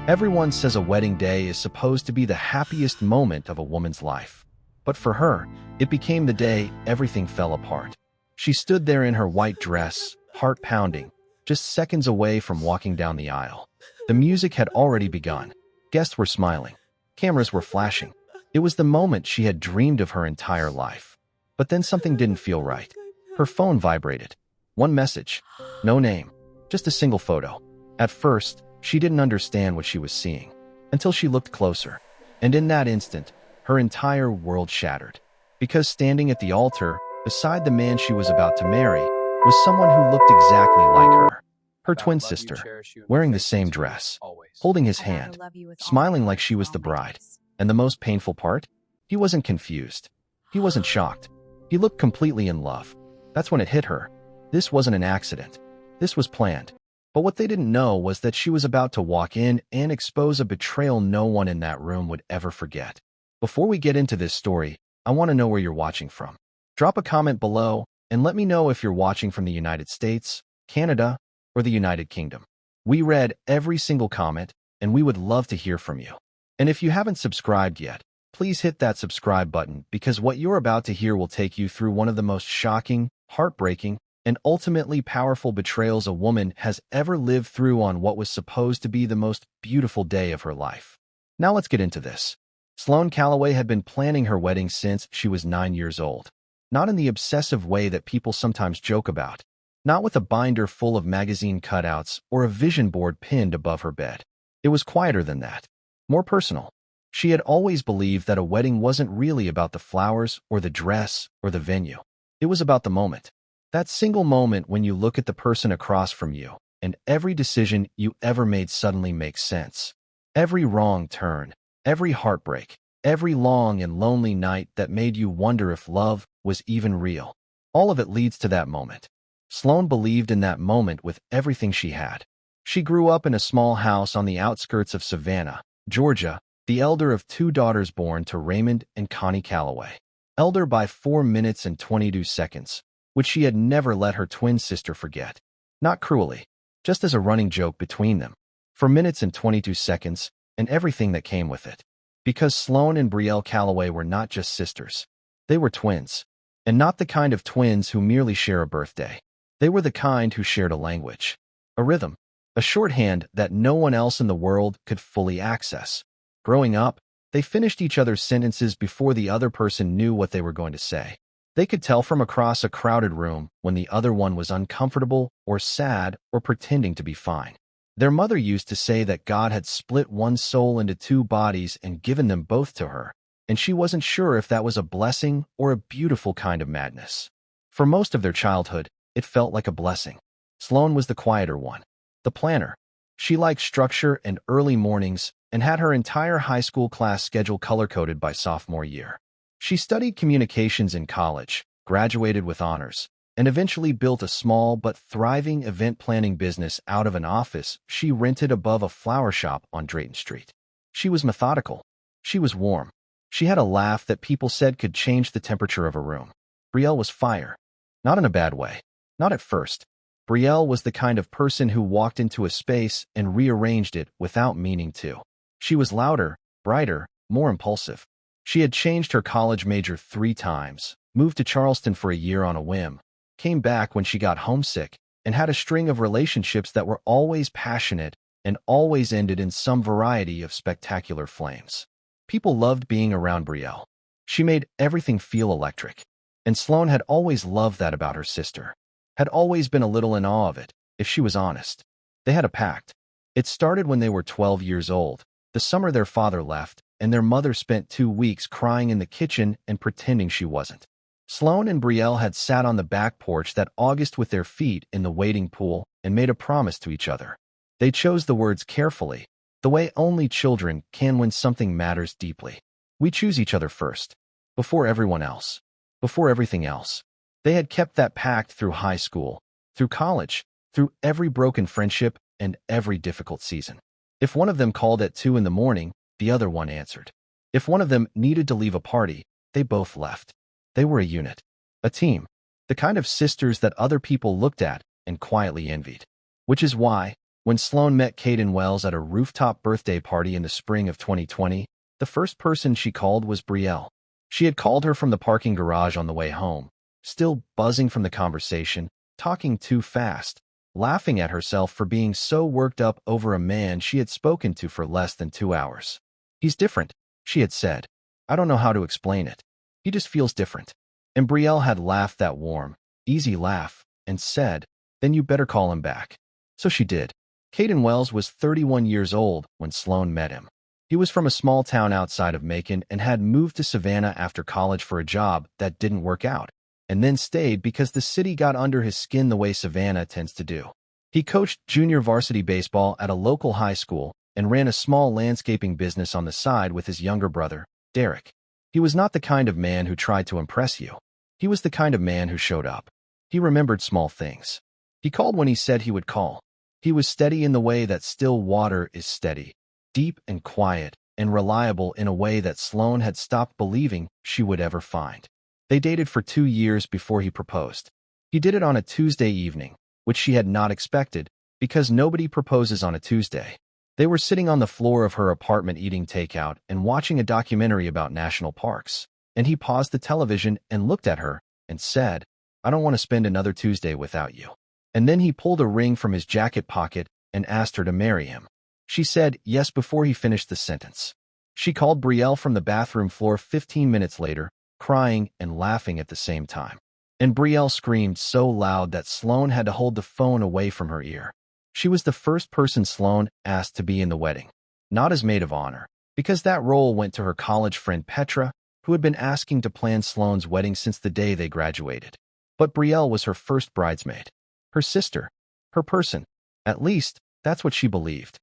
Everyone says a wedding day is supposed to be the happiest moment of a woman's life. But for her, it became the day everything fell apart. She stood there in her white dress, heart pounding, just seconds away from walking down the aisle. The music had already begun. Guests were smiling. Cameras were flashing. It was the moment she had dreamed of her entire life. But then something didn't feel right. Her phone vibrated. One message. No name. Just a single photo. At first, she didn't understand what she was seeing, until she looked closer. And in that instant, her entire world shattered. Because standing at the altar, beside the man she was about to marry, was someone who looked exactly like her. Her twin sister, wearing the same dress, holding his hand, smiling like she was the bride. And the most painful part? He wasn't confused. He wasn't shocked. He looked completely in love. That's when it hit her. This wasn't an accident. This was planned. But what they didn't know was that she was about to walk in and expose a betrayal no one in that room would ever forget. Before we get into this story, I want to know where you're watching from. Drop a comment below and let me know if you're watching from the United States, Canada, or the United Kingdom. We read every single comment, and we would love to hear from you. And if you haven't subscribed yet, please hit that subscribe button because what you're about to hear will take you through one of the most shocking, heartbreaking, and ultimately powerful betrayals a woman has ever lived through on what was supposed to be the most beautiful day of her life. Now let's get into this. Sloane Calloway had been planning her wedding since she was 9 years old. Not in the obsessive way that people sometimes joke about. Not with a binder full of magazine cutouts or a vision board pinned above her bed. It was quieter than that. More personal. She had always believed that a wedding wasn't really about the flowers or the dress or the venue. It was about the moment. That single moment when you look at the person across from you, and every decision you ever made suddenly makes sense. Every wrong turn, every heartbreak, every long and lonely night that made you wonder if love was even real. All of it leads to that moment. Sloane believed in that moment with everything she had. She grew up in a small house on the outskirts of Savannah, Georgia, the elder of 2 daughters born to Raymond and Connie Calloway. Elder by 4 minutes and 22 seconds. Which she had never let her twin sister forget. Not cruelly, just as a running joke between them. For minutes and 22 seconds, and everything that came with it. Because Sloane and Betrayal Calloway were not just sisters. They were twins. And not the kind of twins who merely share a birthday. They were the kind who shared a language. A rhythm. A shorthand that no one else in the world could fully access. Growing up, they finished each other's sentences before the other person knew what they were going to say. They could tell from across a crowded room when the other one was uncomfortable or sad or pretending to be fine. Their mother used to say that God had split one soul into 2 bodies and given them both to her, and she wasn't sure if that was a blessing or a beautiful kind of madness. For most of their childhood, it felt like a blessing. Sloane was the quieter one, the planner. She liked structure and early mornings and had her entire high school class schedule color-coded by sophomore year. She studied communications in college, graduated with honors, and eventually built a small but thriving event planning business out of an office she rented above a flower shop on Drayton Street. She was methodical. She was warm. She had a laugh that people said could change the temperature of a room. Betrayal was fire. Not in a bad way. Not at first. Betrayal was the kind of person who walked into a space and rearranged it without meaning to. She was louder, brighter, more impulsive. She had changed her college major 3 times, moved to Charleston for a year on a whim, came back when she got homesick, and had a string of relationships that were always passionate and always ended in some variety of spectacular flames. People loved being around Betrayal. She made everything feel electric. And Sloane had always loved that about her sister. Had always been a little in awe of it, if she was honest. They had a pact. It started when they were 12 years old, the summer their father left, and their mother spent 2 weeks crying in the kitchen and pretending she wasn't. Sloane and Betrayal had sat on the back porch that August with their feet in the wading pool and made a promise to each other. They chose the words carefully, the way only children can when something matters deeply. We choose each other first, before everyone else, before everything else. They had kept that pact through high school, through college, through every broken friendship and every difficult season. If one of them called at 2 in the morning, the other one answered. If one of them needed to leave a party, they both left. They were a unit, a team, the kind of sisters that other people looked at and quietly envied. Which is why, When Sloane met Caden Wells at a rooftop birthday party in the spring of 2020, the first person she called was Brielle. She had called her from the parking garage on the way home, still buzzing from the conversation, talking too fast, laughing at herself for being so worked up over a man she had spoken to for less than 2 hours. "He's different," she had said. "I don't know how to explain it. He just feels different." And Brielle had laughed that warm, easy laugh and said, "Then you better call him back." So she did. Caden Wells was 31 years old when Sloane met him. He was from a small town outside of Macon and had moved to Savannah after college for a job that didn't work out, and then stayed because the city got under his skin the way Savannah tends to do. He coached junior varsity baseball at a local high school and ran a small landscaping business on the side with his younger brother, Derek. He was not the kind of man who tried to impress you. He was the kind of man who showed up. He remembered small things. He called when he said he would call. He was steady in the way that still water is steady, deep and quiet, and reliable in a way that Sloane had stopped believing she would ever find. They dated for 2 years before he proposed. He did it on a Tuesday evening, which she had not expected, because nobody proposes on a Tuesday. They were sitting on the floor of her apartment eating takeout and watching a documentary about national parks, and he paused the television and looked at her and said, "I don't want to spend another Tuesday without you." And then he pulled a ring from his jacket pocket and asked her to marry him. She said yes before he finished the sentence. She called Brielle from the bathroom floor 15 minutes later, crying and laughing at the same time. And Brielle screamed so loud that Sloane had to hold the phone away from her ear. She was the first person Sloane asked to be in the wedding, not as maid of honor, because that role went to her college friend Petra, who had been asking to plan Sloane's wedding since the day they graduated. But Brielle was her first bridesmaid. Her sister, her person. At least, that's what she believed.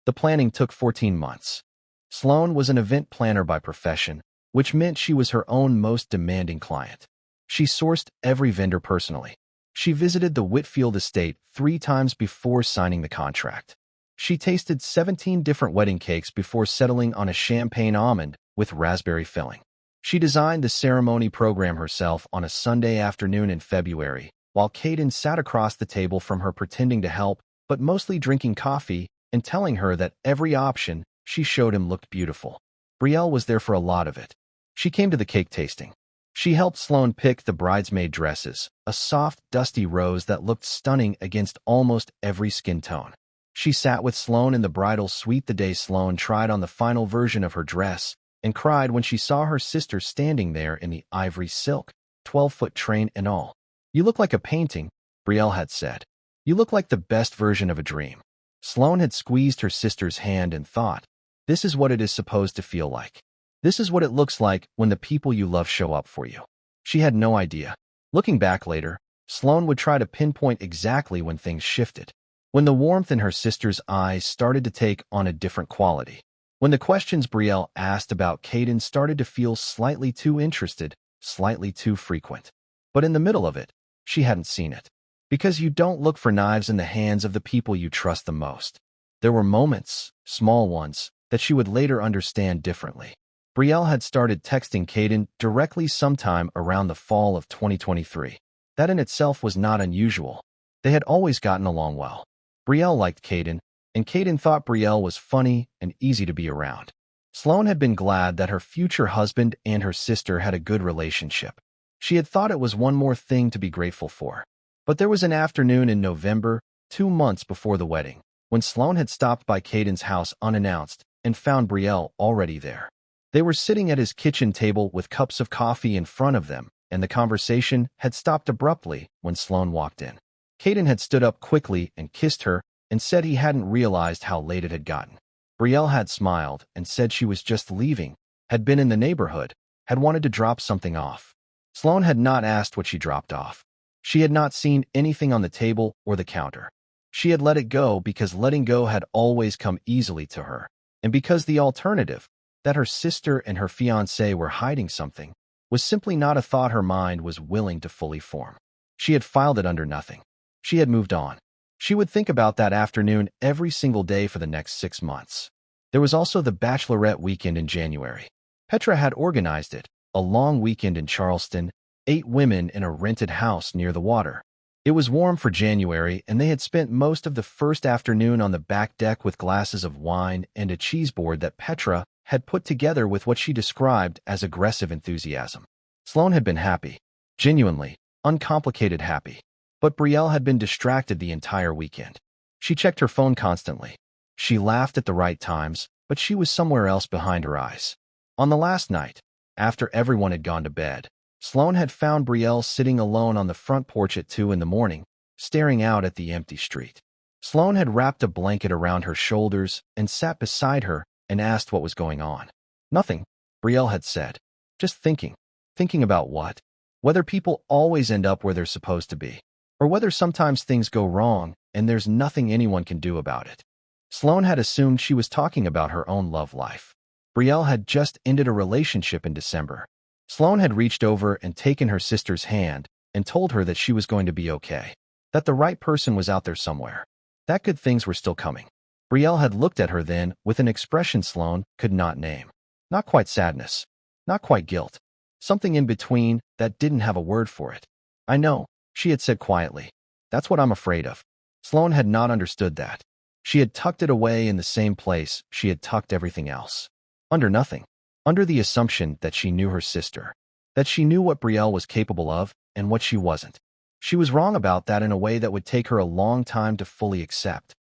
The planning took 14 months. Sloane was an event planner by profession, which meant she was her own most demanding client. She sourced every vendor personally. She visited the Whitfield estate 3 times before signing the contract. She tasted 17 different wedding cakes before settling on a champagne almond with raspberry filling. She designed the ceremony program herself on a Sunday afternoon in February, while Caden sat across the table from her pretending to help, but mostly drinking coffee and telling her that every option she showed him looked beautiful. Brielle was there for a lot of it. She came to the cake tasting. She helped Sloane pick the bridesmaid dresses, a soft, dusty rose that looked stunning against almost every skin tone. She sat with Sloane in the bridal suite the day Sloane tried on the final version of her dress and cried when she saw her sister standing there in the ivory silk, 12-foot train and all. "You look like a painting," Brielle had said. "You look like the best version of a dream." Sloane had squeezed her sister's hand and thought, "This is what it is supposed to feel like. This is what it looks like when the people you love show up for you." She had no idea. Looking back later, Sloane would try to pinpoint exactly when things shifted. When the warmth in her sister's eyes started to take on a different quality. When the questions Brielle asked about Caden started to feel slightly too interested, slightly too frequent. But in the middle of it, she hadn't seen it. Because you don't look for knives in the hands of the people you trust the most. There were moments, small ones, that she would later understand differently. Brielle had started texting Caden directly sometime around the fall of 2023. That in itself was not unusual. They had always gotten along well. Brielle liked Caden, and Caden thought Brielle was funny and easy to be around. Sloane had been glad that her future husband and her sister had a good relationship. She had thought it was one more thing to be grateful for. But there was an afternoon in November, 2 months before the wedding, when Sloane had stopped by Caden's house unannounced and found Brielle already there. They were sitting at his kitchen table with cups of coffee in front of them, and the conversation had stopped abruptly when Sloane walked in. Caden had stood up quickly and kissed her and said he hadn't realized how late it had gotten. Brielle had smiled and said she was just leaving, had been in the neighborhood, had wanted to drop something off. Sloane had not asked what she dropped off. She had not seen anything on the table or the counter. She had let it go because letting go had always come easily to her, and because the alternative, that her sister and her fiancé were hiding something, was simply not a thought her mind was willing to fully form. She had filed it under nothing. She had moved on. She would think about that afternoon every single day for the next 6 months. There was also the bachelorette weekend in January. Petra had organized it, a long weekend in Charleston, 8 women in a rented house near the water. It was warm for January, and they had spent most of the first afternoon on the back deck with glasses of wine and a cheese board that Petra had put together with what she described as aggressive enthusiasm. Sloane had been happy, genuinely, uncomplicated happy. But Brielle had been distracted the entire weekend. She checked her phone constantly. She laughed at the right times, but she was somewhere else behind her eyes. On the last night, after everyone had gone to bed, Sloane had found Brielle sitting alone on the front porch at 2 in the morning, staring out at the empty street. Sloane had wrapped a blanket around her shoulders and sat beside her and asked what was going on. Nothing, Brielle had said. Just thinking. Thinking about what? Whether people always end up where they're supposed to be, or whether sometimes things go wrong and there's nothing anyone can do about it. Sloane had assumed she was talking about her own love life. Brielle had just ended a relationship in December. Sloane had reached over and taken her sister's hand and told her that she was going to be okay, that the right person was out there somewhere, that good things were still coming. Brielle had looked at her then with an expression Sloane could not name. Not quite sadness, not quite guilt, something in between that didn't have a word for it. I know, she had said quietly. That's what I'm afraid of. Sloane had not understood that. She had tucked it away in the same place she had tucked everything else. Under nothing. Under the assumption that she knew her sister. That she knew what Brielle was capable of and what she wasn't. She was wrong about that in a way that would take her a long time to fully accept.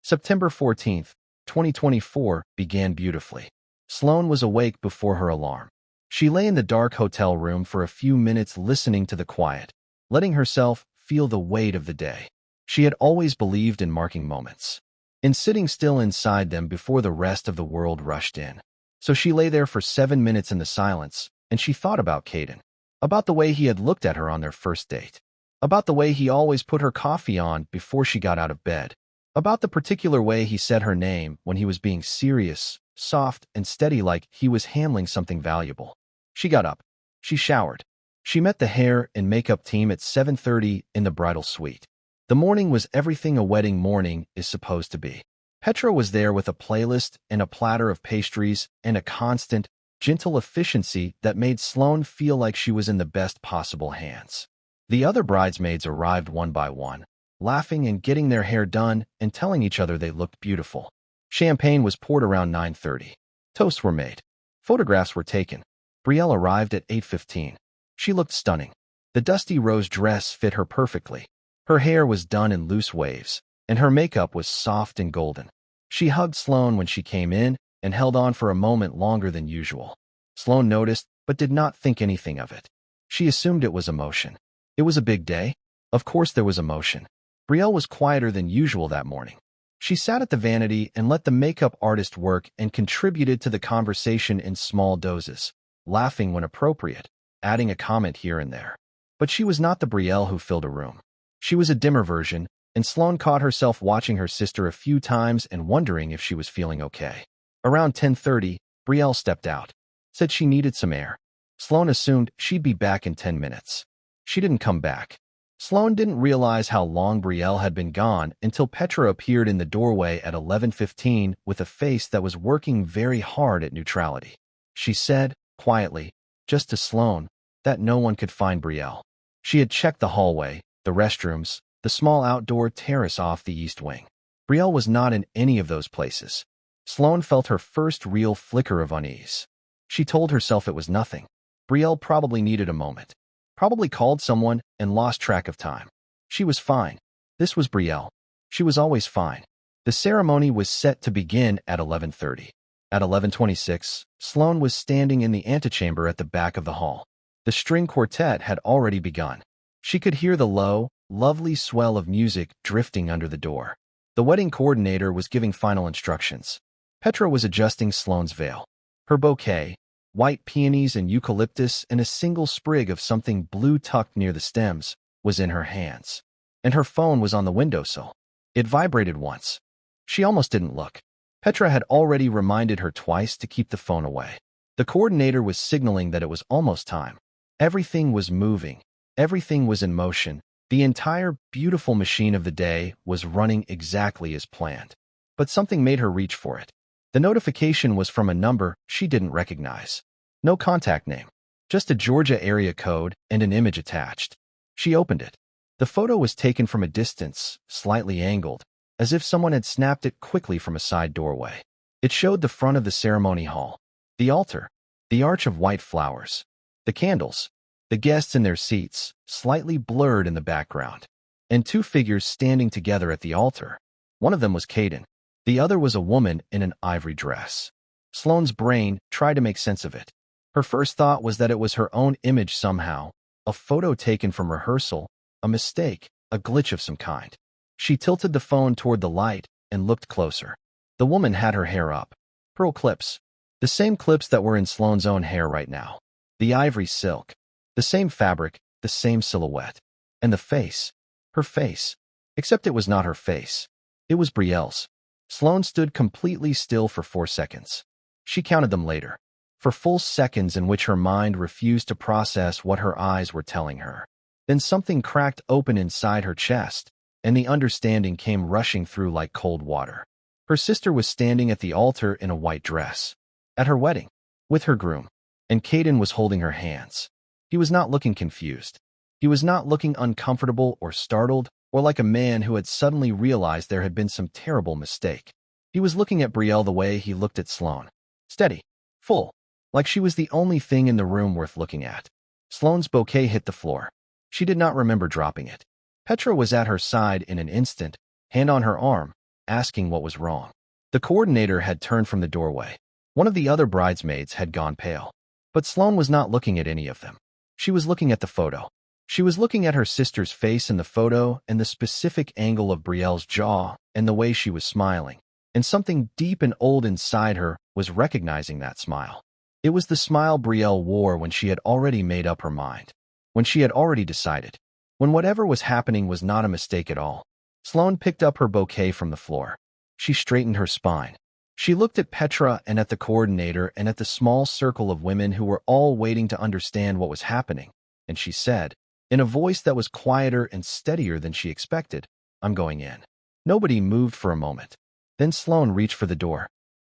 September 14th, 2024 began beautifully. Sloane was awake before her alarm. She lay in the dark hotel room for a few minutes listening to the quiet, letting herself feel the weight of the day. She had always believed in marking moments, in sitting still inside them before the rest of the world rushed in. So she lay there for 7 minutes in the silence, and she thought about Caden, about the way he had looked at her on their first date, about the way he always put her coffee on before she got out of bed, about the particular way he said her name when he was being serious, soft, and steady like he was handling something valuable. She got up. She showered. She met the hair and makeup team at 7:30 in the bridal suite. The morning was everything a wedding morning is supposed to be. Petra was there with a playlist and a platter of pastries and a constant, gentle efficiency that made Sloane feel like she was in the best possible hands. The other bridesmaids arrived one by one, laughing and getting their hair done and telling each other they looked beautiful. Champagne was poured around 9:30. Toasts were made. Photographs were taken. Brielle arrived at 8:15. She looked stunning. The dusty rose dress fit her perfectly. Her hair was done in loose waves, and her makeup was soft and golden. She hugged Sloane when she came in and held on for a moment longer than usual. Sloane noticed, but did not think anything of it. She assumed it was emotion. It was a big day. Of course there was emotion. Brielle was quieter than usual that morning. She sat at the vanity and let the makeup artist work and contributed to the conversation in small doses, laughing when appropriate, adding a comment here and there. But she was not the Brielle who filled a room. She was a dimmer version, and Sloane caught herself watching her sister a few times and wondering if she was feeling okay. Around 10:30, Brielle stepped out, said she needed some air. Sloane assumed she'd be back in 10 minutes. She didn't come back. Sloane didn't realize how long Brielle had been gone until Petra appeared in the doorway at 11:15 with a face that was working very hard at neutrality. She said, quietly, just to Sloane, that no one could find Brielle. She had checked the hallway, the restrooms, the small outdoor terrace off the east wing. Brielle was not in any of those places. Sloane felt her first real flicker of unease. She told herself it was nothing. Brielle probably needed a moment. Probably called someone and lost track of time. She was fine. This was Brielle. She was always fine. The ceremony was set to begin at 11:30. At 11:26, Sloane was standing in the antechamber at the back of the hall. The string quartet had already begun. She could hear the low, lovely swell of music drifting under the door. The wedding coordinator was giving final instructions. Petra was adjusting Sloane's veil. Her bouquet, white peonies and eucalyptus and a single sprig of something blue tucked near the stems, was in her hands. And her phone was on the windowsill. It vibrated once. She almost didn't look. Petra had already reminded her twice to keep the phone away. The coordinator was signaling that it was almost time. Everything was moving. Everything was in motion. The entire beautiful machine of the day was running exactly as planned. But something made her reach for it. The notification was from a number she didn't recognize. No contact name. Just a Georgia area code and an image attached. She opened it. The photo was taken from a distance, slightly angled, as if someone had snapped it quickly from a side doorway. It showed the front of the ceremony hall, the altar, the arch of white flowers, the candles, the guests in their seats, slightly blurred in the background, and two figures standing together at the altar. One of them was Caden. The other was a woman in an ivory dress. Sloane's brain tried to make sense of it. Her first thought was that it was her own image somehow, a photo taken from rehearsal, a mistake, a glitch of some kind. She tilted the phone toward the light and looked closer. The woman had her hair up. Pearl clips. The same clips that were in Sloane's own hair right now. The ivory silk. The same fabric, the same silhouette. And the face. Her face. Except it was not her face. It was Brielle's. Sloane stood completely still for 4 seconds. She counted them later. For full seconds in which her mind refused to process what her eyes were telling her. Then something cracked open inside her chest, and the understanding came rushing through like cold water. Her sister was standing at the altar in a white dress. At her wedding. With her groom. And Caden was holding her hands. He was not looking confused. He was not looking uncomfortable or startled, or like a man who had suddenly realized there had been some terrible mistake. He was looking at Brielle the way he looked at Sloane. Steady. Full. Like she was the only thing in the room worth looking at. Sloane's bouquet hit the floor. She did not remember dropping it. Petra was at her side in an instant, hand on her arm, asking what was wrong. The coordinator had turned from the doorway. One of the other bridesmaids had gone pale. But Sloane was not looking at any of them. She was looking at the photo. She was looking at her sister's face in the photo and the specific angle of Brielle's jaw and the way she was smiling. And something deep and old inside her was recognizing that smile. It was the smile Brielle wore when she had already made up her mind. When she had already decided. When whatever was happening was not a mistake at all. Sloane picked up her bouquet from the floor. She straightened her spine. She looked at Petra and at the coordinator and at the small circle of women who were all waiting to understand what was happening. And she said, in a voice that was quieter and steadier than she expected, "I'm going in." Nobody moved for a moment. Then Sloane reached for the door.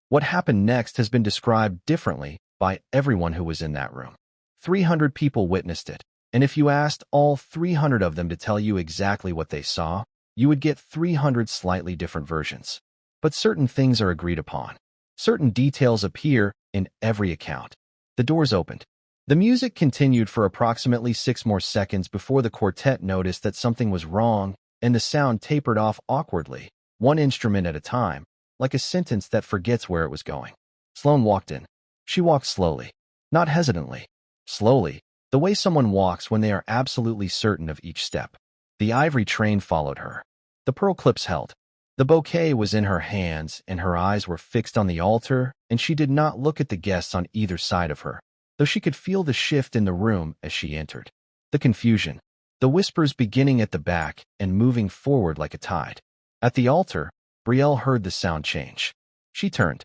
What happened next has been described differently by everyone who was in that room. 300 people witnessed it. And if you asked all 300 of them to tell you exactly what they saw, you would get 300 slightly different versions. But certain things are agreed upon. Certain details appear in every account. The doors opened. The music continued for approximately 6 more seconds before the quartet noticed that something was wrong, and the sound tapered off awkwardly, one instrument at a time, like a sentence that forgets where it was going. Sloane walked in. She walked slowly. Not hesitantly. Slowly. The way someone walks when they are absolutely certain of each step. The ivory train followed her. The pearl clips held. The bouquet was in her hands, and her eyes were fixed on the altar, and she did not look at the guests on either side of her, though she could feel the shift in the room as she entered. The confusion. The whispers beginning at the back and moving forward like a tide. At the altar, Brielle heard the sound change. She turned.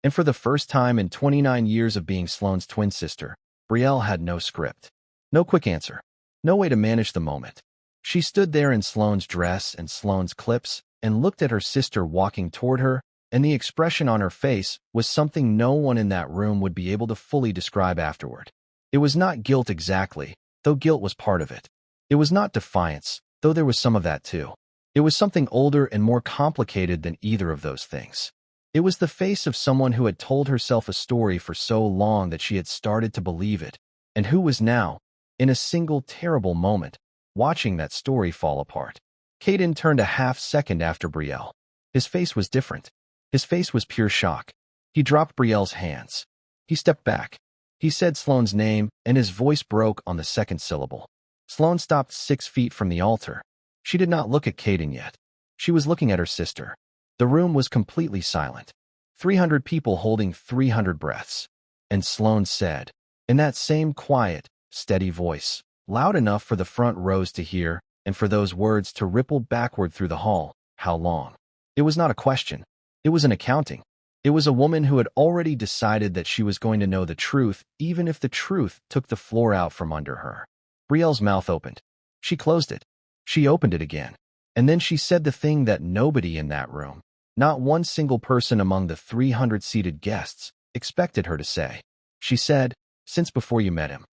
And for the first time in 29 years of being Sloane's twin sister, Brielle had no script. No quick answer. No way to manage the moment. She stood there in Sloane's dress and Sloane's clips and looked at her sister walking toward her, and the expression on her face was something no one in that room would be able to fully describe afterward. It was not guilt exactly, though guilt was part of it. It was not defiance, though there was some of that too. It was something older and more complicated than either of those things. It was the face of someone who had told herself a story for so long that she had started to believe it, and who was now, in a single terrible moment, watching that story fall apart. Caden turned a half-second after Brielle. His face was different. His face was pure shock. He dropped Brielle's hands. He stepped back. He said Sloane's name, and his voice broke on the second syllable. Sloane stopped 6 feet from the altar. She did not look at Caden yet. She was looking at her sister. The room was completely silent. 300 people holding 300 breaths. And Sloane said, in that same quiet, steady voice, loud enough for the front rows to hear, and for those words to ripple backward through the hall, "How long?" It was not a question. It was an accounting. It was a woman who had already decided that she was going to know the truth, even if the truth took the floor out from under her. Brielle's mouth opened. She closed it. She opened it again. And then she said the thing that nobody in that room, not one single person among the 300 seated guests, expected her to say. She said, "Since before you met him."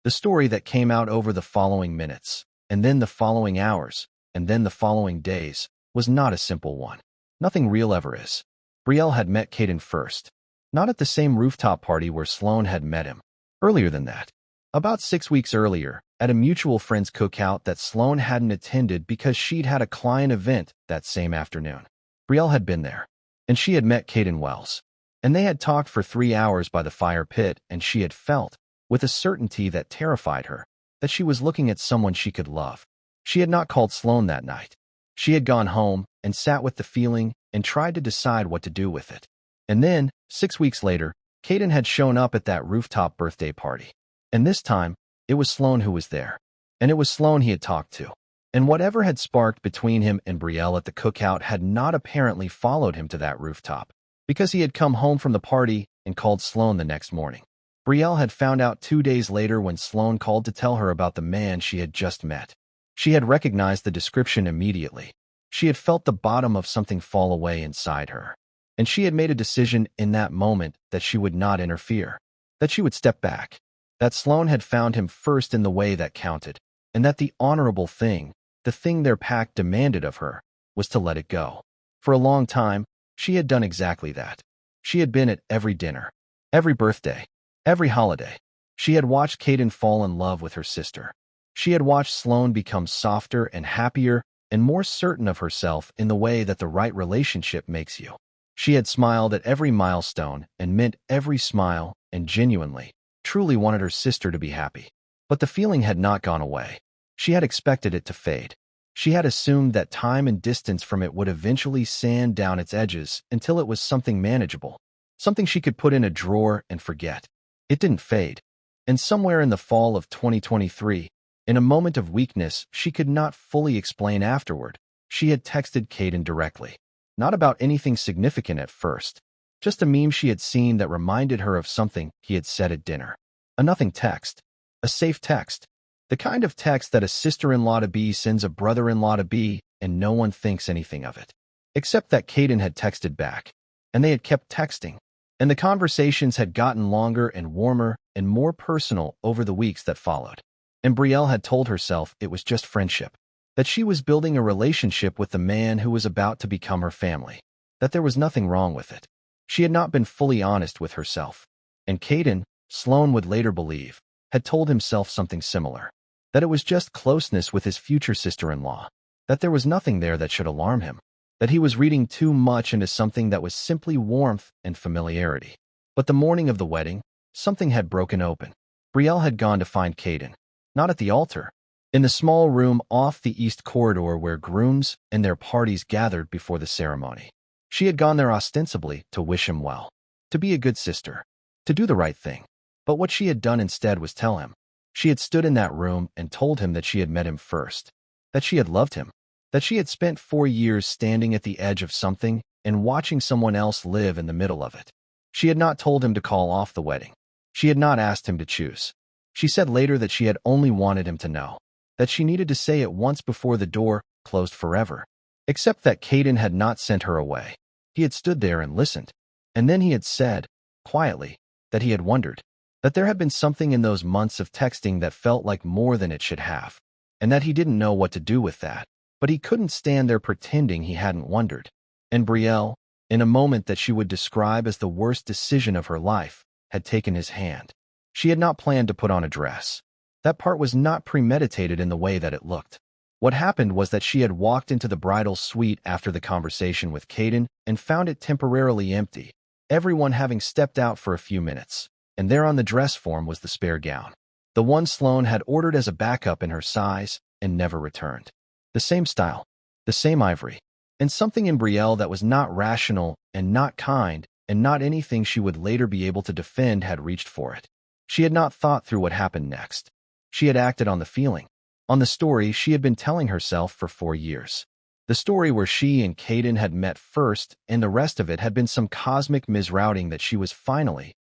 The story that came out over the following minutes. and then the following hours, and then the following days, was not a simple one. Nothing real ever is. Brielle had met Caden first, not at the same rooftop party where Sloane had met him. Earlier than that. About 6 weeks earlier, at a mutual friend's cookout that Sloane hadn't attended because she'd had a client event that same afternoon. Brielle had been there, and she had met Caden Wells. And they had talked for 3 hours by the fire pit, and she had felt, with a certainty that terrified her, that she was looking at someone she could love. She had not called Sloane that night. She had gone home and sat with the feeling and tried to decide what to do with it. And then, 6 weeks later, Caden had shown up at that rooftop birthday party. And this time, it was Sloane who was there. And it was Sloane he had talked to. And whatever had sparked between him and Brielle at the cookout had not apparently followed him to that rooftop, because he had come home from the party and called Sloane the next morning. Brielle had found out 2 days later when Sloane called to tell her about the man she had just met. She had recognized the description immediately. She had felt the bottom of something fall away inside her. And she had made a decision in that moment that she would not interfere, that she would step back, that Sloane had found him first in the way that counted, and that the honorable thing, the thing their pact demanded of her, was to let it go. For a long time, she had done exactly that. She had been at every dinner, every birthday, every holiday. She had watched Caden fall in love with her sister. She had watched Sloane become softer and happier and more certain of herself in the way that the right relationship makes you. She had smiled at every milestone and meant every smile and genuinely, truly wanted her sister to be happy. But the feeling had not gone away. She had expected it to fade. She had assumed that time and distance from it would eventually sand down its edges until it was something manageable, something she could put in a drawer and forget. It didn't fade. And somewhere in the fall of 2023, in a moment of weakness she could not fully explain afterward, she had texted Caden directly. Not about anything significant at first, just a meme she had seen that reminded her of something he had said at dinner. A nothing text. A safe text. The kind of text that a sister-in-law-to-be sends a brother-in-law-to-be and no one thinks anything of it. Except that Caden had texted back, and they had kept texting, and the conversations had gotten longer and warmer and more personal over the weeks that followed. And Brielle had told herself it was just friendship, that she was building a relationship with the man who was about to become her family, that there was nothing wrong with it. She had not been fully honest with herself. And Caden, Sloane would later believe, had told himself something similar, that it was just closeness with his future sister-in-law, that there was nothing there that should alarm him, that he was reading too much into something that was simply warmth and familiarity. But the morning of the wedding, something had broken open. Brielle had gone to find Caden, not at the altar, in the small room off the east corridor where grooms and their parties gathered before the ceremony. She had gone there ostensibly to wish him well, to be a good sister, to do the right thing. But what she had done instead was tell him. She had stood in that room and told him that she had met him first, that she had loved him, that she had spent 4 years standing at the edge of something and watching someone else live in the middle of it. She had not told him to call off the wedding. She had not asked him to choose. She said later that she had only wanted him to know, that she needed to say it once before the door closed forever. Except that Caden had not sent her away. He had stood there and listened. And then he had said, quietly, that he had wondered, that there had been something in those months of texting that felt like more than it should have, and that he didn't know what to do with that, but he couldn't stand there pretending he hadn't wondered. And Brielle, in a moment that she would describe as the worst decision of her life, had taken his hand. She had not planned to put on a dress. That part was not premeditated in the way that it looked. What happened was that she had walked into the bridal suite after the conversation with Caden and found it temporarily empty, everyone having stepped out for a few minutes. And there on the dress form was the spare gown, the one Sloane had ordered as a backup in her size and never returned. The same style, the same ivory, and something in Brielle that was not rational and not kind and not anything she would later be able to defend had reached for it. She had not thought through what happened next. She had acted on the feeling, on the story she had been telling herself for 4 years. The story where she and Caden had met first, and the rest of it had been some cosmic misrouting that she was finally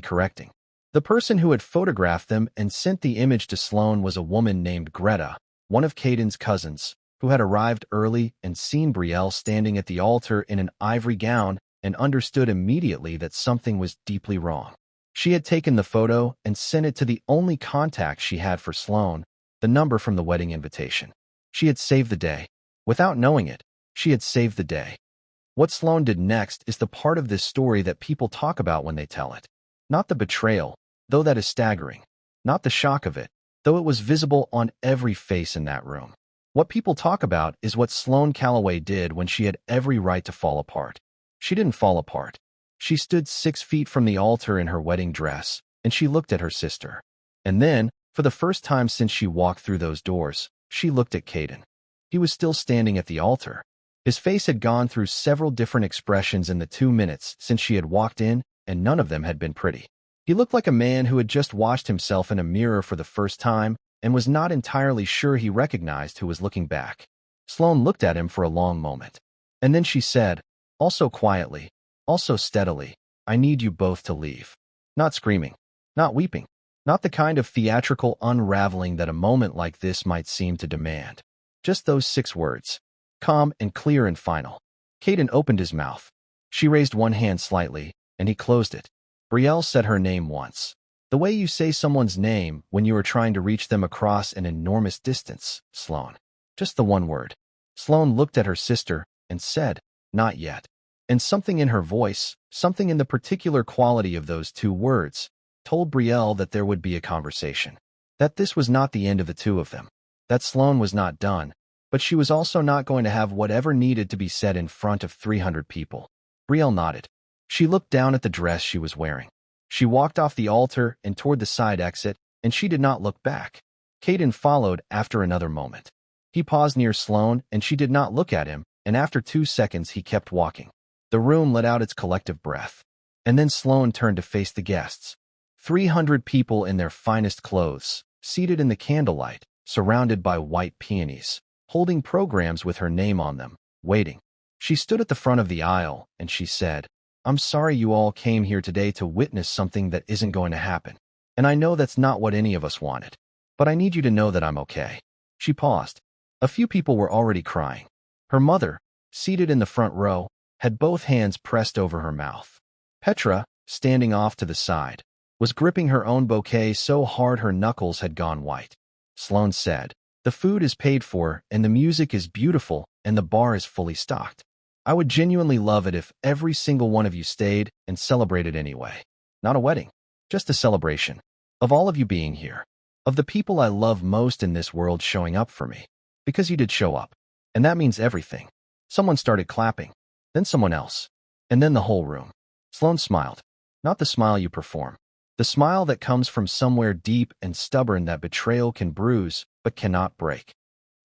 correcting. The person who had photographed them and sent the image to Sloane was a woman named Greta, one of Caden's cousins, who had arrived early and seen Brielle standing at the altar in an ivory gown and understood immediately that something was deeply wrong. She had taken the photo and sent it to the only contact she had for Sloane, the number from the wedding invitation. She had saved the day. Without knowing it, she had saved the day. What Sloane did next is the part of this story that people talk about when they tell it. Not the betrayal, though that is staggering. Not the shock of it, though it was visible on every face in that room. What people talk about is what Sloane Calloway did when she had every right to fall apart. She didn't fall apart. She stood 6 feet from the altar in her wedding dress, and she looked at her sister. And then, for the first time since she walked through those doors, she looked at Caden. He was still standing at the altar. His face had gone through several different expressions in the 2 minutes since she had walked in, and none of them had been pretty. He looked like a man who had just watched himself in a mirror for the first time and was not entirely sure he recognized who was looking back. Sloane looked at him for a long moment. And then she said, also quietly, also steadily, I need you both to leave. Not screaming, not weeping, not the kind of theatrical unraveling that a moment like this might seem to demand. Just those 6 words. Calm and clear and final. Caden opened his mouth. She raised one hand slightly, and he closed it. Brielle said her name once. The way you say someone's name when you are trying to reach them across an enormous distance, Sloane. Just the one word. Sloane looked at her sister and said, not yet. And something in her voice, something in the particular quality of those 2 words, told Brielle that there would be a conversation. That this was not the end of the 2 of them. That Sloane was not done, but she was also not going to have whatever needed to be said in front of 300 people. Brielle nodded. She looked down at the dress she was wearing. She walked off the altar and toward the side exit, and she did not look back. Caden followed after another moment. He paused near Sloane, and she did not look at him, and after 2 seconds he kept walking. The room let out its collective breath. And then Sloane turned to face the guests. 300 people in their finest clothes, seated in the candlelight, surrounded by white peonies, holding programs with her name on them, waiting. She stood at the front of the aisle, and she said, I'm sorry you all came here today to witness something that isn't going to happen. And I know that's not what any of us wanted. But I need you to know that I'm okay. She paused. A few people were already crying. Her mother, seated in the front row, had both hands pressed over her mouth. Petra, standing off to the side, was gripping her own bouquet so hard her knuckles had gone white. Sloane said, the food is paid for, and the music is beautiful, and the bar is fully stocked. I would genuinely love it if every single one of you stayed and celebrated anyway. Not a wedding, just a celebration. Of all of you being here. Of the people I love most in this world showing up for me. Because you did show up. And that means everything. Someone started clapping. Then someone else. And then the whole room. Sloane smiled. Not the smile you perform. The smile that comes from somewhere deep and stubborn that betrayal can bruise, but cannot break.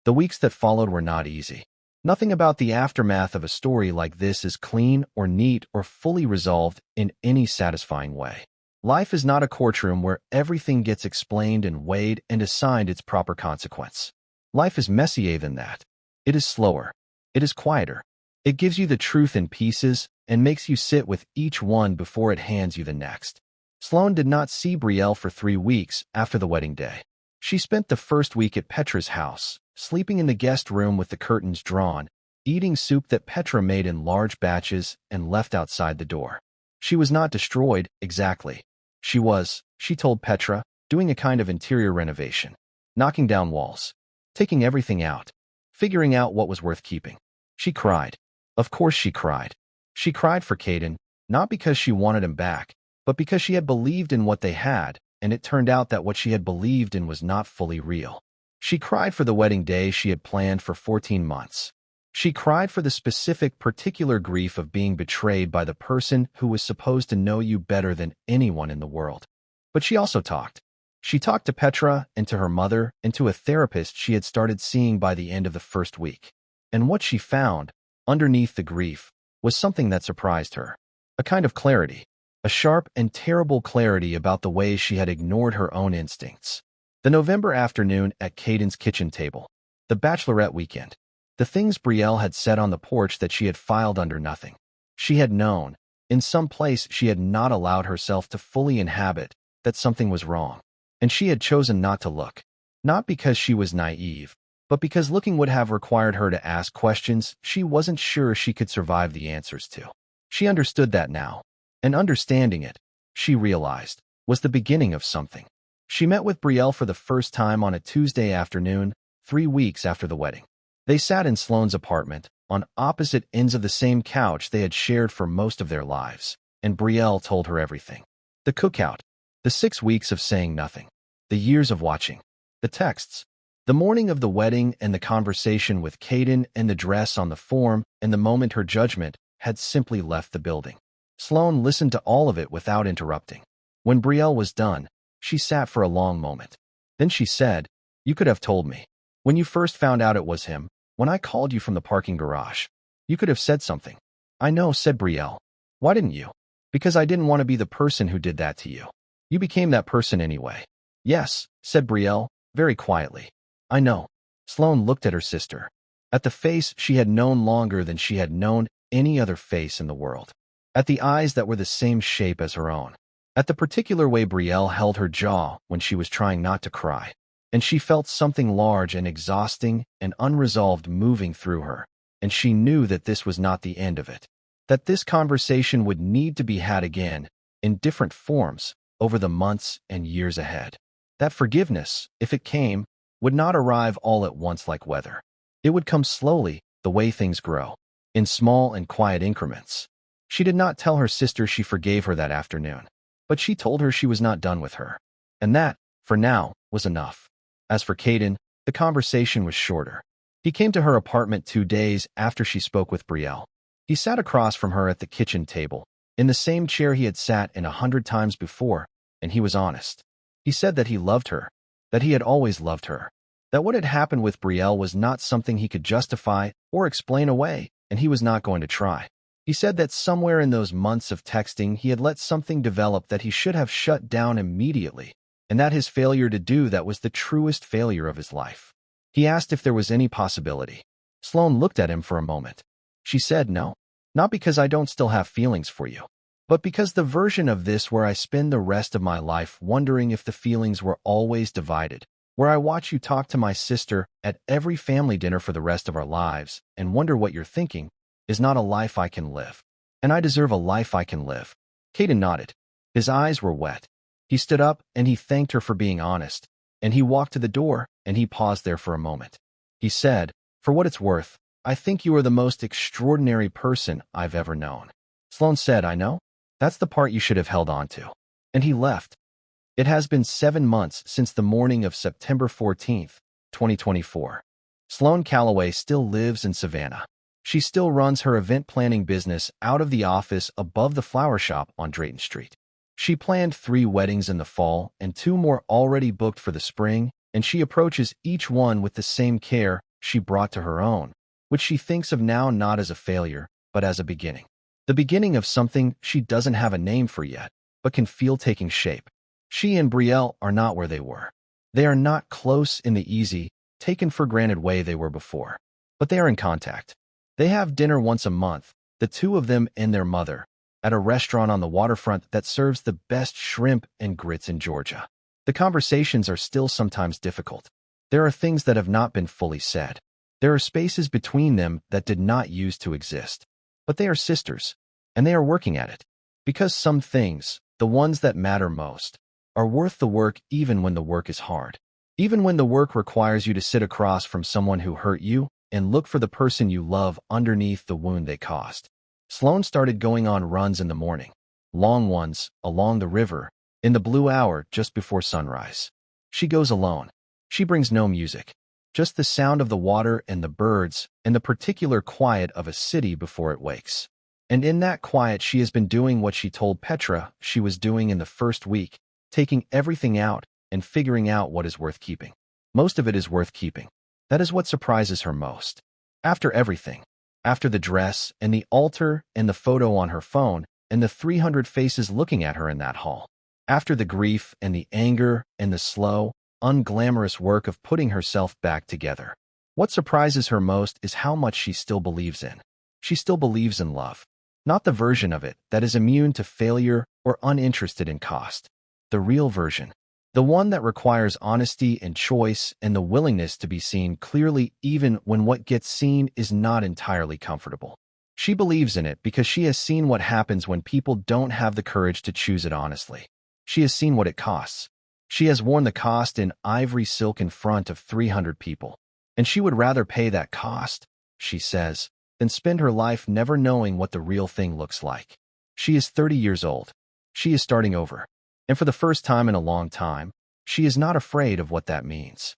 The weeks that followed were not easy. Nothing about the aftermath of a story like this is clean or neat or fully resolved in any satisfying way. Life is not a courtroom where everything gets explained and weighed and assigned its proper consequence. Life is messier than that. It is slower. It is quieter. It gives you the truth in pieces and makes you sit with each one before it hands you the next. Sloane did not see Brielle for 3 weeks after the wedding day. She spent the first week at Petra's house, sleeping in the guest room with the curtains drawn, eating soup that Petra made in large batches and left outside the door. She was not destroyed, exactly. She was, she told Petra, doing a kind of interior renovation, knocking down walls, taking everything out, figuring out what was worth keeping. She cried. Of course she cried. She cried for Caden, not because she wanted him back, but because she had believed in what they had, and it turned out that what she had believed in was not fully real. She cried for the wedding day she had planned for 14 months. She cried for the specific, particular grief of being betrayed by the person who was supposed to know you better than anyone in the world. But she also talked. She talked to Petra and to her mother and to a therapist she had started seeing by the end of the first week. And what she found, underneath the grief, was something that surprised her. A kind of clarity. A sharp and terrible clarity about the ways she had ignored her own instincts. The November afternoon at Caden's kitchen table. The bachelorette weekend. The things Brielle had said on the porch that she had filed under nothing. She had known, in some place she had not allowed herself to fully inhabit, that something was wrong. And she had chosen not to look. Not because she was naive, but because looking would have required her to ask questions she wasn't sure she could survive the answers to. She understood that now. And understanding it, she realized, was the beginning of something. She met with Brielle for the first time on a Tuesday afternoon, 3 weeks after the wedding. They sat in Sloane's apartment, on opposite ends of the same couch they had shared for most of their lives, and Brielle told her everything. The cookout, the 6 weeks of saying nothing, the years of watching, the texts, the morning of the wedding and the conversation with Caden and the dress on the form and the moment her judgment had simply left the building. Sloane listened to all of it without interrupting. When Brielle was done, she sat for a long moment. Then she said, "You could have told me. When you first found out it was him, when I called you from the parking garage, you could have said something." "I know," said Brielle. "Why didn't you?" "Because I didn't want to be the person who did that to you. You became that person anyway." "Yes," said Brielle, very quietly. "I know." Sloane looked at her sister, at the face she had known longer than she had known any other face in the world, at the eyes that were the same shape as her own, at the particular way Brielle held her jaw when she was trying not to cry, and she felt something large and exhausting and unresolved moving through her, and she knew that this was not the end of it, that this conversation would need to be had again, in different forms, over the months and years ahead. That forgiveness, if it came, would not arrive all at once like weather. It would come slowly, the way things grow, in small and quiet increments. She did not tell her sister she forgave her that afternoon, but she told her she was not done with her, and that, for now, was enough. As for Caden, the conversation was shorter. He came to her apartment 2 days after she spoke with Brielle. He sat across from her at the kitchen table, in the same chair he had sat in 100 times before, and he was honest. He said that he loved her, that he had always loved her, that what had happened with Brielle was not something he could justify or explain away, and he was not going to try. He said that somewhere in those months of texting he had let something develop that he should have shut down immediately, and that his failure to do that was the truest failure of his life. He asked if there was any possibility. Sloane looked at him for a moment. She said no, not because I don't still have feelings for you, but because the version of this where I spend the rest of my life wondering if the feelings were always divided, where I watch you talk to my sister at every family dinner for the rest of our lives and wonder what you're thinking, is not a life I can live. And I deserve a life I can live." Caden nodded. His eyes were wet. He stood up and he thanked her for being honest, and he walked to the door and he paused there for a moment. He said, "For what it's worth, I think you are the most extraordinary person I've ever known." Sloane said, "I know. That's the part you should have held on to." And he left. It has been 7 months since the morning of September 14th, 2024. Sloane Calloway still lives in Savannah. She still runs her event planning business out of the office above the flower shop on Drayton Street. She planned 3 weddings in the fall and 2 more already booked for the spring, and she approaches each one with the same care she brought to her own, which she thinks of now not as a failure, but as a beginning. The beginning of something she doesn't have a name for yet, but can feel taking shape. She and Brielle are not where they were. They are not close in the easy, taken-for-granted way they were before, but they are in contact. They have dinner once a month, the 2 of them and their mother, at a restaurant on the waterfront that serves the best shrimp and grits in Georgia. The conversations are still sometimes difficult. There are things that have not been fully said. There are spaces between them that did not used to exist. But they are sisters, and they are working at it. Because some things, the ones that matter most, are worth the work even when the work is hard. Even when the work requires you to sit across from someone who hurt you and look for the person you love underneath the wound they caused. Sloane started going on runs in the morning, long ones, along the river, in the blue hour just before sunrise. She goes alone. She brings no music, just the sound of the water and the birds and the particular quiet of a city before it wakes. And in that quiet she has been doing what she told Petra she was doing in the first week, taking everything out and figuring out what is worth keeping. Most of it is worth keeping. That is what surprises her most. After everything, after the dress and the altar and the photo on her phone and the 300 faces looking at her in that hall, after the grief and the anger and the slow, unglamorous work of putting herself back together, what surprises her most is how much she still believes in. She still believes in love. Not the version of it that is immune to failure or uninterested in cost. The real version. The one that requires honesty and choice and the willingness to be seen clearly even when what gets seen is not entirely comfortable. She believes in it because she has seen what happens when people don't have the courage to choose it honestly. She has seen what it costs. She has worn the cost in ivory silk in front of 300 people. And she would rather pay that cost, she says, than spend her life never knowing what the real thing looks like. She is 30 years old. She is starting over. And for the first time in a long time, she is not afraid of what that means.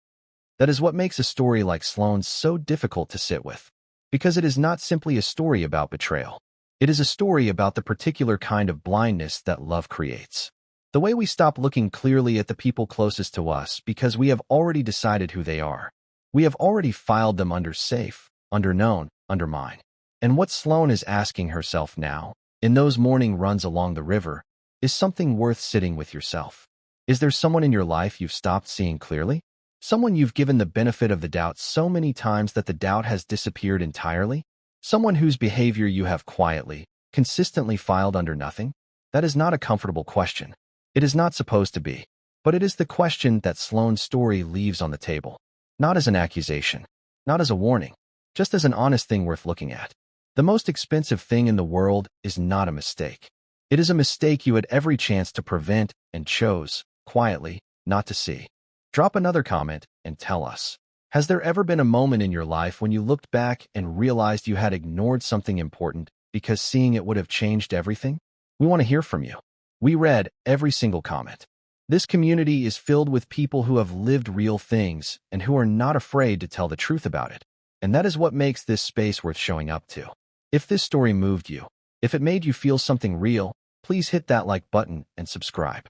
That is what makes a story like Sloane's so difficult to sit with. Because it is not simply a story about betrayal. It is a story about the particular kind of blindness that love creates. The way we stop looking clearly at the people closest to us because we have already decided who they are. We have already filed them under safe, under known, under mine. And what Sloane is asking herself now, in those morning runs along the river, is something worth sitting with yourself. Is there someone in your life you've stopped seeing clearly? Someone you've given the benefit of the doubt so many times that the doubt has disappeared entirely? Someone whose behavior you have quietly, consistently filed under nothing? That is not a comfortable question. It is not supposed to be. But it is the question that Sloane's story leaves on the table. Not as an accusation. Not as a warning. Just as an honest thing worth looking at. The most expensive thing in the world is not a mistake. It is a mistake you had every chance to prevent and chose, quietly, not to see. Drop another comment and tell us. Has there ever been a moment in your life when you looked back and realized you had ignored something important because seeing it would have changed everything? We want to hear from you. We read every single comment. This community is filled with people who have lived real things and who are not afraid to tell the truth about it. And that is what makes this space worth showing up to. If this story moved you, if it made you feel something real, please hit that like button and subscribe.